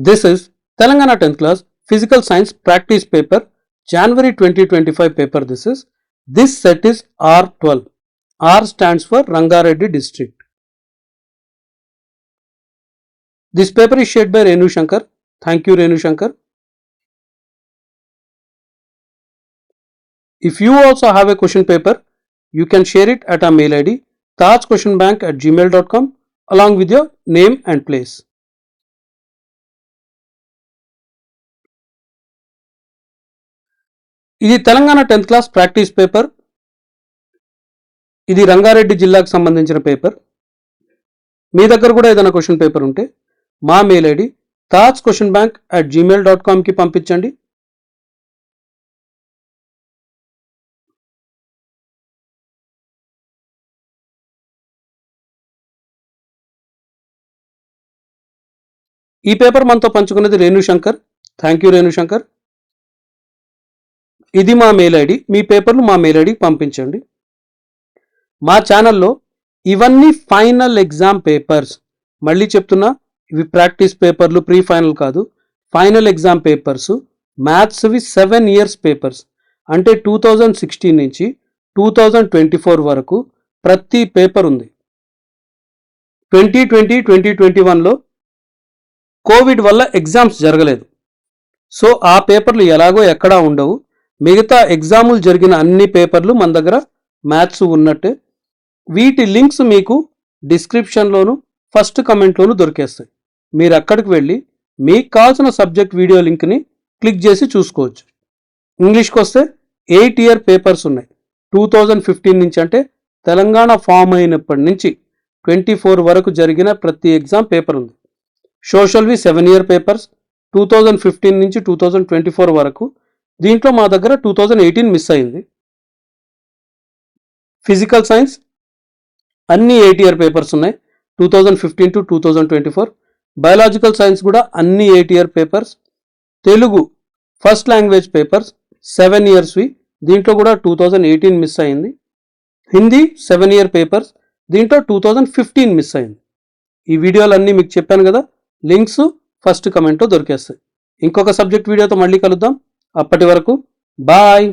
This is Telangana 10th class Physical Science Practice Paper, January 2025 paper. This set is R12. R stands for Ranga Reddy district. This paper is shared by Renu Shankar. Thank you, Renu Shankar. If you also have a question paper, you can share it at our mail ID tajquestionbank@gmail.com along with your name and place. ఇది Telangana 10th class practice paper. ఇది రంగారెడ్డి జిల్లాకు సంబంధించిన paper. మీ దగ్గర కూడా ఏదైనా question paper ఉంటే మా mail ID tajquestionbank@gmail.com కి పంపించండి. ఈ పేపర్ మనతో పంచుకున్నది రేణు శంకర్. Thank you Renu Shankar. ఇది మా మెయిల్ ఐడి. మీ పేపర్లు మా మెయిల్ ఐడికి పంపించండి. మా ఛానల్లో ఇవన్నీ ఫైనల్ ఎగ్జామ్ పేపర్స్. మళ్ళీ చెప్తున్నా, ఇవి ప్రాక్టీస్ పేపర్లు, ప్రీ ఫైనల్ కాదు, ఫైనల్ ఎగ్జామ్ పేపర్స్. మ్యాథ్స్వి 7 years పేపర్స్, అంటే 2016 నుంచి 2024 వరకు ప్రతి పేపర్ ఉంది. 2020, 2021లో కోవిడ్ వల్ల ఎగ్జామ్స్ జరగలేదు. సో ఆ పేపర్లు ఎలాగో ఎక్కడా ఉండవు. మిగతా ఎగ్జాములు జరిగిన అన్ని పేపర్లు మన దగ్గర మ్యాథ్స్ ఉన్నట్టే. వీటి లింక్స్ మీకు డిస్క్రిప్షన్లోను ఫస్ట్ కమెంట్లోను దొరికేస్తాయి. మీరు అక్కడికి వెళ్ళి మీకు కావాల్సిన సబ్జెక్ట్ వీడియో లింక్ని క్లిక్ చేసి చూసుకోవచ్చు. ఇంగ్లీష్కి వస్తే 8 year పేపర్స్ ఉన్నాయి. 2015 నుంచి, అంటే తెలంగాణ ఫామ్ అయినప్పటి నుంచి 24 వరకు జరిగిన ప్రతి ఎగ్జామ్ పేపర్ ఉంది. సోషల్వి 7 year పేపర్స్ 2015 నుంచి 2024 వరకు. దీంట్లో మా దగ్గర 2018 మిస్ అయింది. ఫిజికల్ సైన్స్ అన్ని 8 year పేపర్స్ ఉన్నాయి, 2015 to 2024. బయాలజికల్ సైన్స్ కూడా అన్ని 8 year papers. Telugu first language papers 7 yearsవి, దీంట్లో కూడా 2018 మిస్ అయింది. హిందీ 7 year పేపర్స్, దీంట్లో 2015 మిస్ అయింది. ఈ వీడియోలు అన్నీ మీకు చెప్పాను కదా, లింక్స్ ఫస్ట్ కమెంట్లో దొరికేస్తాయి. ఇంకొక సబ్జెక్ట్ వీడియోతో మళ్ళీ కలుద్దాం. అప్పటి వరకు బాయ్.